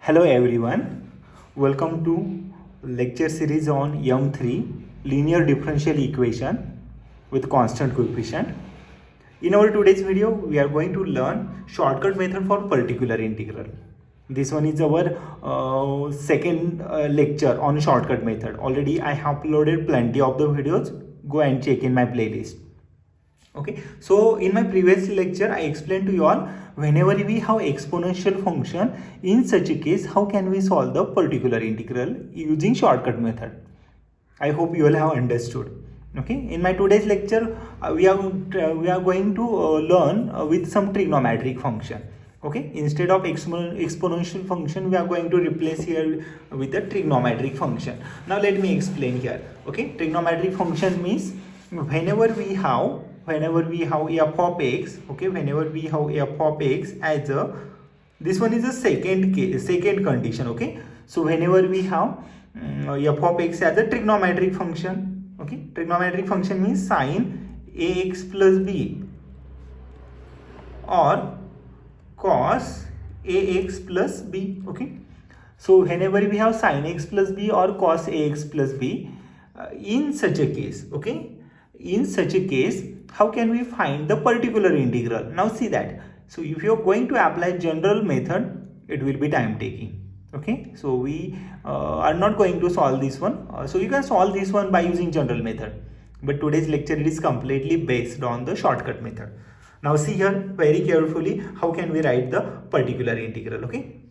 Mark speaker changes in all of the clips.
Speaker 1: Hello everyone, welcome to lecture series on M3 linear differential equation with constant coefficient. In our today's video, we are going to learn shortcut method for particular integral. This one is our second lecture on shortcut method. Already I have uploaded plenty of the videos. Go and check in my playlist. Okay, so in my previous lecture I explained to you all, whenever we have exponential function, in such a case how can we solve the particular integral using shortcut method. I hope you all have understood. Okay, in my today's lecture we are going to learn with some trigonometric function. Okay, instead of exponential function we are going to replace here with a trigonometric function. Now let me explain here. Okay, trigonometric function means whenever we have f of x, okay, whenever we have f of x as a, this one is a second condition. Okay, so whenever we have f of x as a trigonometric function, okay, trigonometric function means sin ax plus b or cos ax plus b. Okay, so whenever we have sin x plus b or cos ax plus b, in such a case, okay, in such a case how can we find the particular integral? Now see that. So if you are going to apply general method, it will be time taking. Okay, so we are not going to solve this one. So you can solve this one by using general method, but today's lecture is completely based on the shortcut method. Now see here very carefully, how can we write the particular integral? Okay,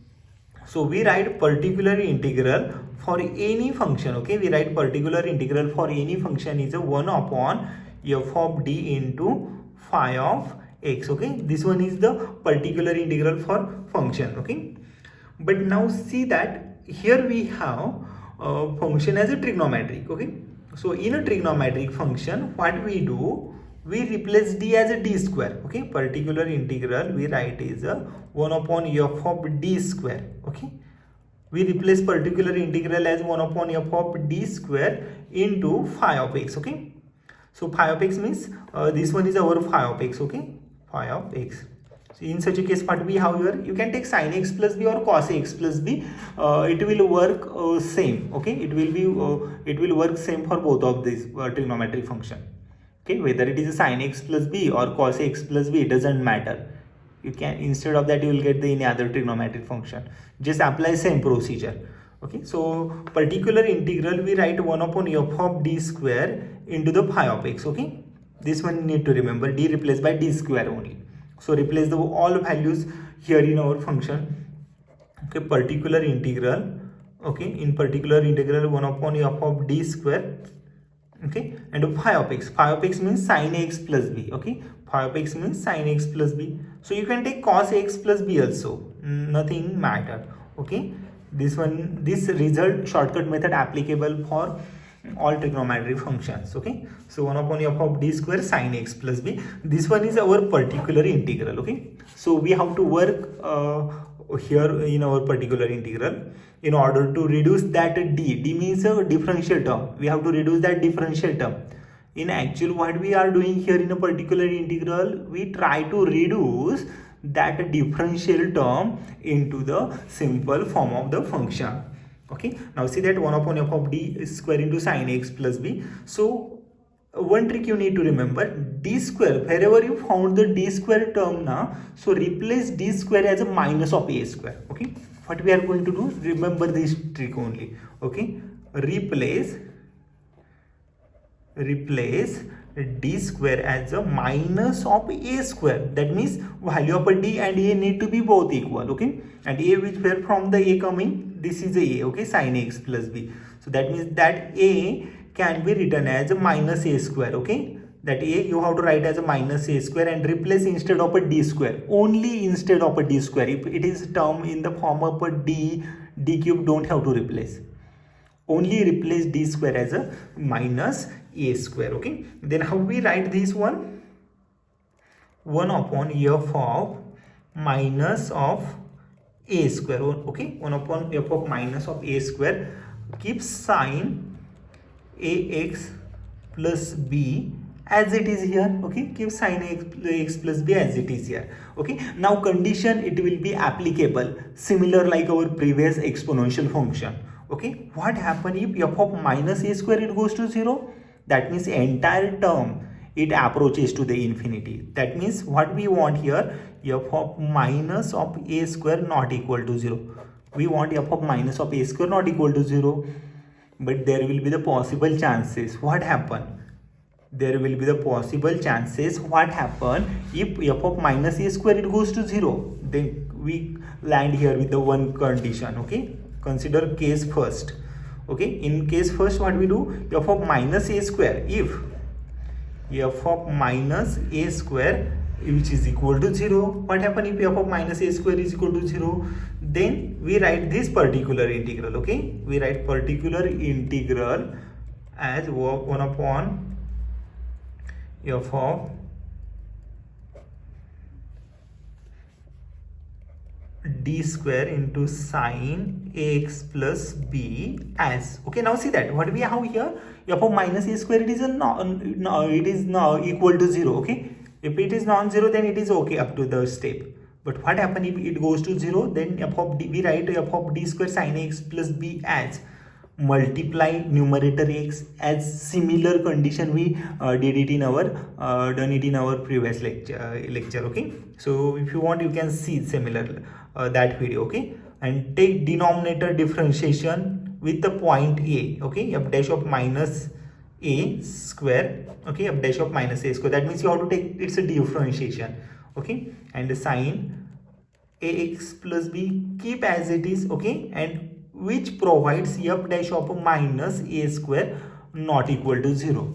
Speaker 1: so we write particular integral for any function. Okay, we write particular integral for any function is a 1 upon f of d into phi of x. Okay, this one is the particular integral for function. Okay, but now see that here we have a function as a trigonometric. Okay, so in a trigonometric function what we do, we replace d as a d square. Okay, particular integral we write is a 1 upon f of d square. Okay, we replace particular integral as 1 upon f of d square into phi of x. Okay, so phi of x means this one is our phi of x. Okay, phi of x. So in such a case what we have here, you can take sin x plus b or cos x plus b. It will work same. Okay, it will work same for both of these trigonometric function. Okay, whether it is a sin x plus b or cos x plus b, it doesn't matter. You can, instead of that you will get the any other trigonometric function. Just apply same procedure. Okay, so particular integral we write 1 upon f of d square into the phi of x. Okay, this one need to remember, d replaced by d square only. So replace the all values here in our function. Okay, particular integral. Okay, in particular integral 1 upon f of d square. Okay, and phi of x. Phi of x means sin x plus b. Okay, phi of x means sin x plus b. So you can take cos x plus b also, nothing matter. Okay, this result shortcut method applicable for all trigonometric functions. Okay, so 1 upon f of d square sin x plus b, this one is our particular integral. Okay, so we have to work here in our particular integral in order to reduce that d means a differential term. We have to reduce that differential term. In actual, what we are doing here in a particular integral, we try to reduce that differential term into the simple form of the function. Okay, now see that 1 upon f of d square into sin x plus b. So one trick you need to remember, d square, wherever you found the d square term now, so replace d square as a minus of a square. Okay, what we are going to do, remember this trick only. Okay, replace d square as a minus of a square. That means value of a d and a need to be both equal. Okay, and a which where from the a coming, this is a. Okay, sin x plus b. So that means that a can be written as a minus a square. Okay, that a you have to write as a minus a square and replace instead of a d square, only instead of a d square. If it is term in the form of a d cube, don't have to replace, only replace d square as a minus a square. Okay, then how we write this one, 1 upon f of minus of a square. Okay, 1 upon f of minus of a square, keep sin ax plus b as it is here. Okay, keep sin x plus b as it is here. Okay, now condition it will be applicable similar like our previous exponential function. Okay, what happen if f of minus a square it goes to 0? That means entire term it approaches to the infinity. That means what we want here, f of minus of a square not equal to 0. We want f of minus of a square not equal to 0. But there will be the possible chances. What happen? There will be the possible chances. What happen if f of minus a square it goes to 0? Then we land here with the one condition. Okay, consider case first. Okay, in case first what we do, f of minus a square, if f of minus a square which is equal to 0, what happen if f of minus a square is equal to 0? Then we write this particular integral. Okay, we write particular integral as 1 upon f of d square into sin ax plus b as. Okay, now see that what we have here, f of minus a square it is equal to 0. Okay, if it is non-zero then it is okay up to the step. But what happen if it goes to 0? Then f of d, we write f of d square sin x plus b as multiply numerator x as similar condition we did it in our done it in our previous lecture. Okay, so if you want you can see similar that video. Okay, and take denominator differentiation with the point a. Okay, f dash of minus a square. Okay, f dash of minus a square, that means you have to take it's a differentiation. Okay, and the sin ax plus b keep as it is. Okay, and which provides f dash of minus a square not equal to 0.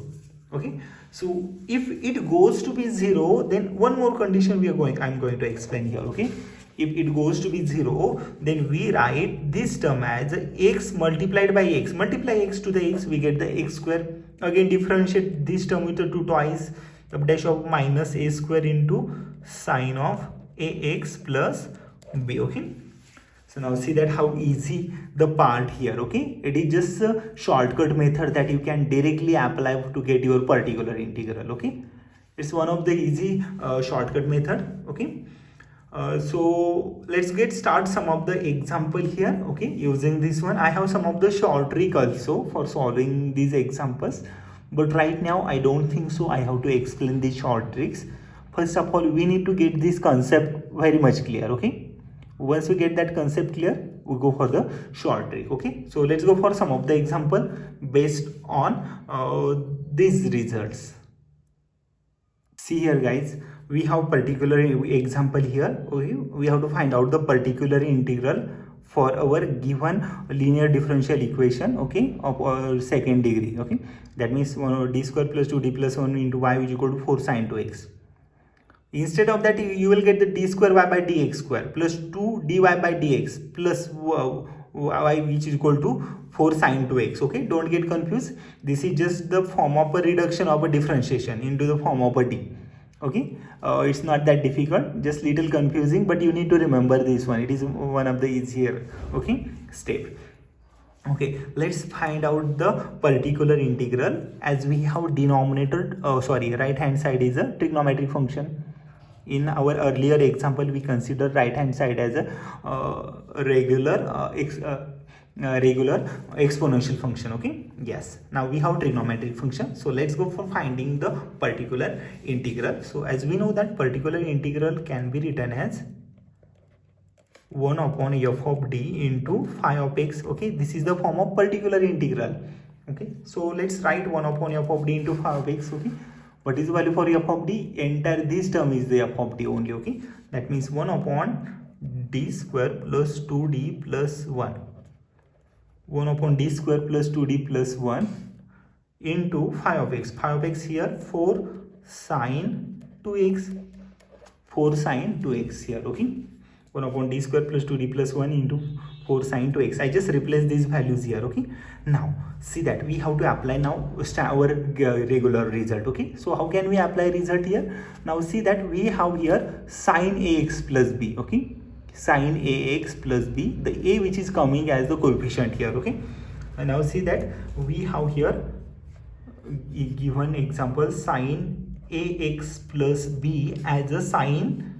Speaker 1: Okay, so if it goes to be 0, then one more condition I'm going to explain here. Okay, if it goes to be 0, then we write this term as x multiplied by x. Multiply x to the x, we get the x square. Again differentiate this term with the 2 twice, f dash of minus a square into sin of ax plus b. Okay, so now see that how easy the part here. Okay, it is just a shortcut method that you can directly apply to get your particular integral. Okay, it's one of the easy shortcut method. Okay, so let's get start some of the example here. Okay, using this one I have some of the short trick also for solving these examples, but right now I don't think so I have to explain these short tricks. First of all, we need to get this concept very much clear. Okay, once we get that concept clear, we go for the short trick. Okay, so let's go for some of the example based on these results. See here guys, we have particular example here. Okay, we have to find out the particular integral for our given linear differential equation. Okay, of our second degree. Okay, that means d square plus 2d plus 1 into y is equal to 4 sin 2x. Instead of that, you will get the d square y by dx square plus 2 dy by dx plus y which is equal to 4 sin 2x. Okay, don't get confused. This is just the form of a reduction of a differentiation into the form of a d. Okay, it's not that difficult, just little confusing, but you need to remember this one. It is one of the easier step. Okay, let's find out the particular integral. As we have denominator, right hand side is a trigonometric function. In our earlier example, we consider right hand side as a regular exponential function. Okay, yes, now we have trigonometric function. So let's go for finding the particular integral. So as we know that particular integral can be written as 1 upon f of d into phi of x. Okay, this is the form of particular integral. Okay, so let's write 1 upon f of d into phi of x. Okay, what is the value for f of d? Entire this term is the f of d only. Okay, that means 1 upon d square plus 2d plus 1. 1 upon d square plus 2d plus 1 into phi of x. Phi of x here 4 sin 2x. 4 sin 2x here. Okay, 1 upon d square plus 2d plus 1 into 4 sin 2x. I just replace these values here. Okay, now see that we have to apply now our regular result. Okay, so how can we apply result here? Now see that we have here sin ax plus b. Okay, sin ax plus b, the a which is coming as the coefficient here. Okay, and now see that we have here given example sin ax plus b as a sin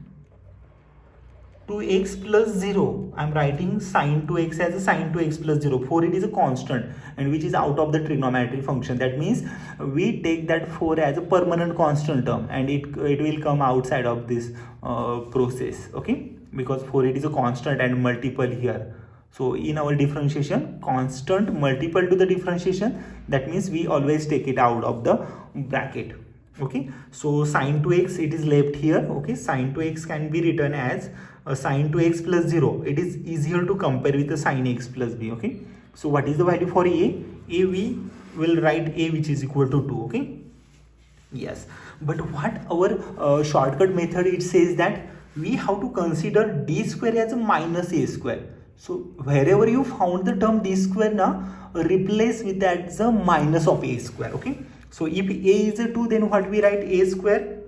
Speaker 1: 2x plus 0. I am writing sin 2x as a sin 2x plus 0. For it is a constant and which is out of the trigonometric function. That means we take that 4 as a permanent constant term and it will come outside of this process. Okay, because 4 it is a constant and multiple here. So in our differentiation, constant multiple to the differentiation, that means we always take it out of the bracket. Okay, so sin 2x it is left here. Okay, sin 2x can be written as sin 2x plus 0. It is easier to compare with the sin x plus b. Okay, so what is the value for a? We will write a which is equal to 2. Okay, yes, but what our shortcut method, it says that we have to consider d square as a minus a square. So wherever you found the term d square now, replace with that the minus of a square. Okay, so if a is a 2, then what we write? A square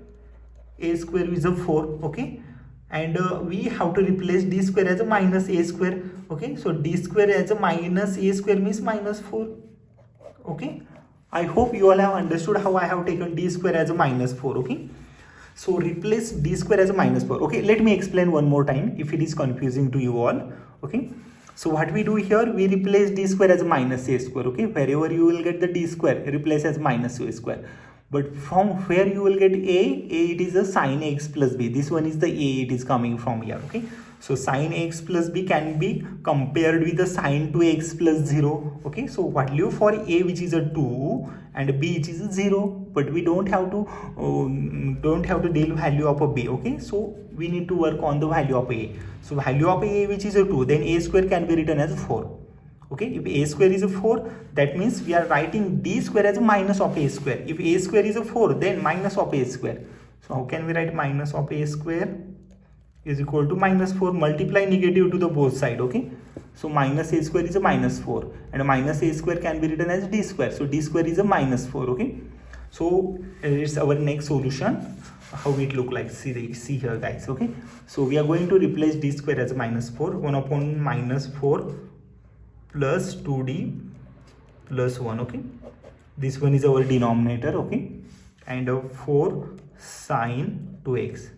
Speaker 1: is a 4. Okay, and we have to replace d square as a minus a square. Okay, so d square as a minus a square means minus 4. Okay, I hope you all have understood how I have taken d square as a minus 4. Okay, so replace d square as a minus 4. Okay, let me explain one more time if it is confusing to you all. Okay, so what we do here, we replace d square as a minus a square. Okay, wherever you will get the d square, replace as minus a square. But from where you will get a it is a sin x plus b. This one is the a, it is coming from here. Okay, so sin x plus b can be compared with the sin 2x plus 0. Okay, so value for a which is a 2 and b which is a 0, but we don't have to deal value of a b. Okay, so we need to work on the value of a. So value of a which is a 2, then a square can be written as 4. Okay, if a square is a 4, that means we are writing d square as a minus of a square. If a square is a 4, then minus of a square. So how can we write minus of a square is equal to minus 4, multiply negative to the both side. Okay, so minus a square is a minus 4 and a minus a square can be written as d square. So d square is a minus 4. Okay, so it's our next solution. How it look like, see here guys. Okay, so we are going to replace d square as a minus 4, 1 upon minus 4 plus 2d plus 1. Okay, this one is our denominator. Okay, and 4 sin 2x,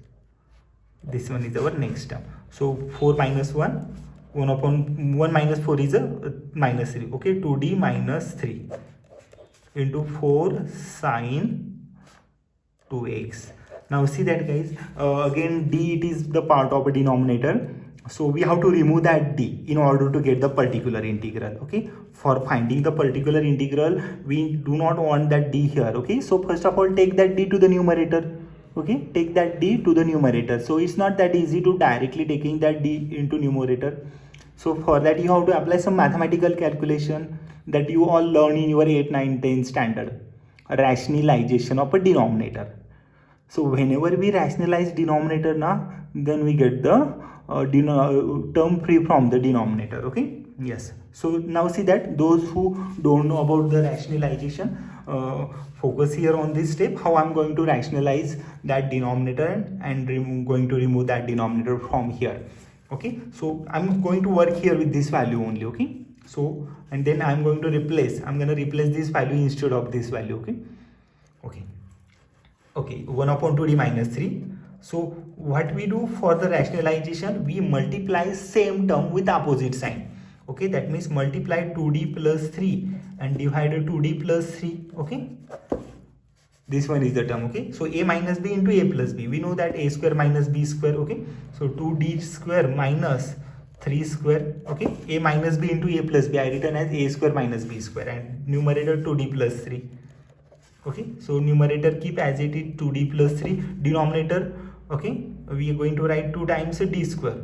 Speaker 1: this one is our next term. So 4 minus 1, 1 upon 1 minus 4 is a minus 3. Okay, 2d minus 3 into 4 sin 2x. Now see that guys, again d it is the part of a denominator, so we have to remove that d in order to get the particular integral. Okay, for finding the particular integral we do not want that d here. Okay, so first of all take that d to the numerator. Okay, take that d to the numerator. So it's not that easy to directly taking that d into numerator. So for that you have to apply some mathematical calculation that you all learn in your 8, 9, 10 standard, rationalization of a denominator. So whenever we rationalize denominator now, then we get the term free from the denominator. Okay, yes. So now see that those who don't know about the rationalization, focus here on this step, how I'm going to rationalize that denominator and going to remove that denominator from here. Okay, so I'm going to work here with this value only. Okay, so and then I'm going to replace, this value instead of this value. Okay, okay, 1 upon 2d minus 3. So what we do for the rationalization, we multiply same term with opposite sign. Okay, that means multiply 2d plus 3 and divide 2d plus 3. Okay, this one is the term. Okay, so a minus b into a plus b, we know that a square minus b square. Okay, so 2d square minus 3 square. Okay, a minus b into a plus b I written as a square minus b square, and numerator 2d plus 3. Okay, so numerator keep as it is 2d plus 3, denominator, okay, we are going to write 2 times d square.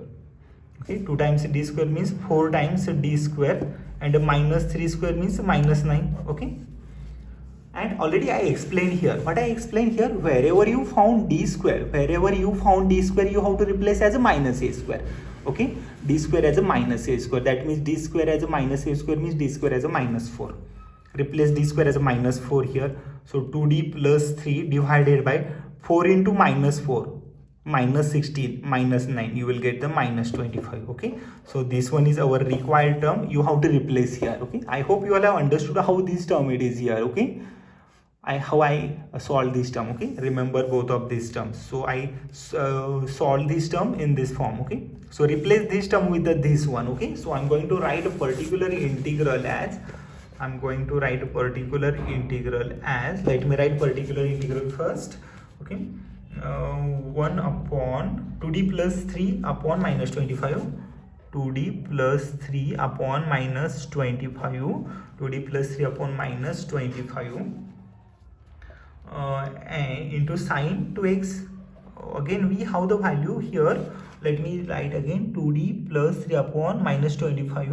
Speaker 1: Okay, 2 times d square means 4 times d square, and minus 3 square means minus 9. Okay, and already I explained here, what I explained here, wherever you found d square, you have to replace as a minus a square. Okay, d square as a minus a square, that means d square as a minus a square means d square as a minus 4. Replace d square as a minus 4 here. So 2d plus 3 divided by 4 into minus 4, minus 16, minus 9, you will get the minus 25. Okay, so this one is our required term, you have to replace here. Okay, I hope you all have understood how this term it is here. Okay, how I solve this term. Okay, remember both of these terms. So I solve this term in this form. Okay, so replace this term with this one. Okay, so I'm going to write a particular integral as, let me write particular integral first. Okay, 1 upon 2d plus 3 upon minus 25, 2d plus 3 upon minus 25, 2d plus 3 upon minus 25, and into sine 2x. Again we have the value here. Let me write again 2d plus 3 upon minus 25,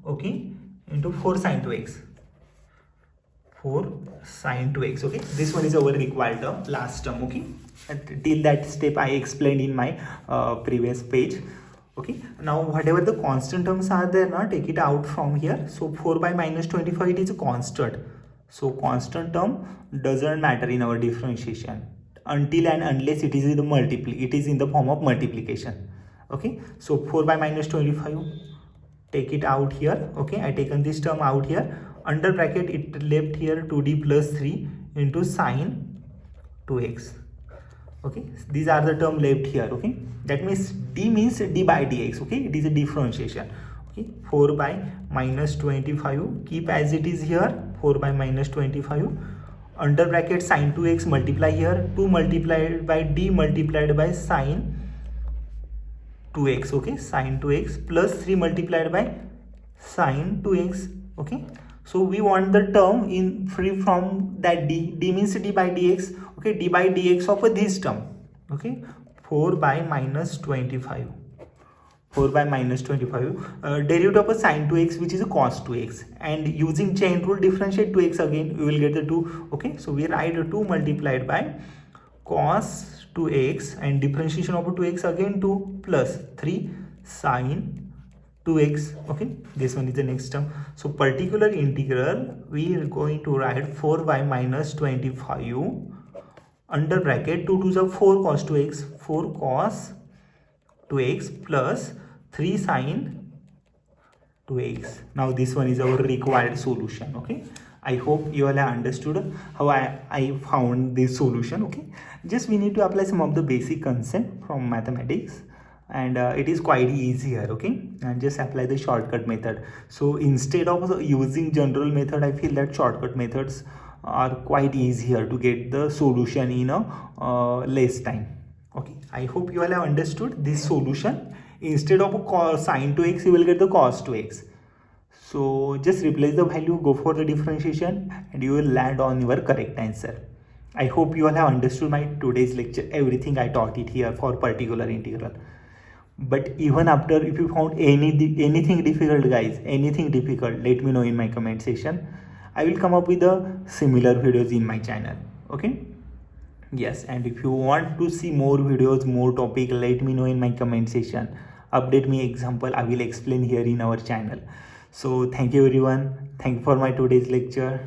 Speaker 1: okay, into 4 sine 2x. 4 sine 2x. Okay, this one is our required term, last term. Okay, till that step I explained in my previous page. Okay, now whatever the constant terms are there, now take it out from here. So 4 by minus 25, it is a constant. So constant term doesn't matter in our differentiation until and unless it is in the form of multiplication. Okay, so 4 by minus 25, take it out here. Okay, I taken this term out here. Under bracket it left here 2d plus 3 into sine 2x. Okay, these are the term left here. Okay, that means d means d by dx. Okay, it is a differentiation. Okay, 4 by minus 25, keep as it is here, 4 by minus 25. Under bracket sine 2x, multiply here, 2 multiplied by d multiplied by sine 2x. Okay, sine 2x plus 3 multiplied by sine 2x. Okay, so we want the term in free from that d means d by dx. Okay, d by dx of this term. Okay, 4 by minus 25, 4 by minus 25, derivative of a sine 2x, which is a cos 2x, and using chain rule differentiate 2x again, we will get the 2. Okay, so we write 2 multiplied by cos 2x and differentiation of 2x again 2 plus 3 sine 2x. Okay, this one is the next term. So particular integral we are going to write 4 by minus 25 under bracket 2 to the 4 cos 2x, 4 cos 2x plus 3 sine 2x. Now this one is our required solution. Okay, I hope you all have understood how I found this solution. Okay, just we need to apply some of the basic concept from mathematics, and it is quite easy here. Okay, and just apply the shortcut method. So instead of using general method, I feel that shortcut methods are quite easier to get the solution in a less time. Okay, I hope you all have understood this solution. Instead of sine 2x, you will get the cos 2x. So just replace the value, go for the differentiation, and you will land on your correct answer. I hope you all have understood my today's lecture, everything I taught it here for particular integral. But even after, if you found anything difficult, guys, anything difficult, let me know in my comment section. I will come up with similar videos in my channel. Okay, yes, and if you want to see more videos, more topic, let me know in my comment section. Update me example, I will explain here in our channel. So thank you everyone, thank you for my today's lecture.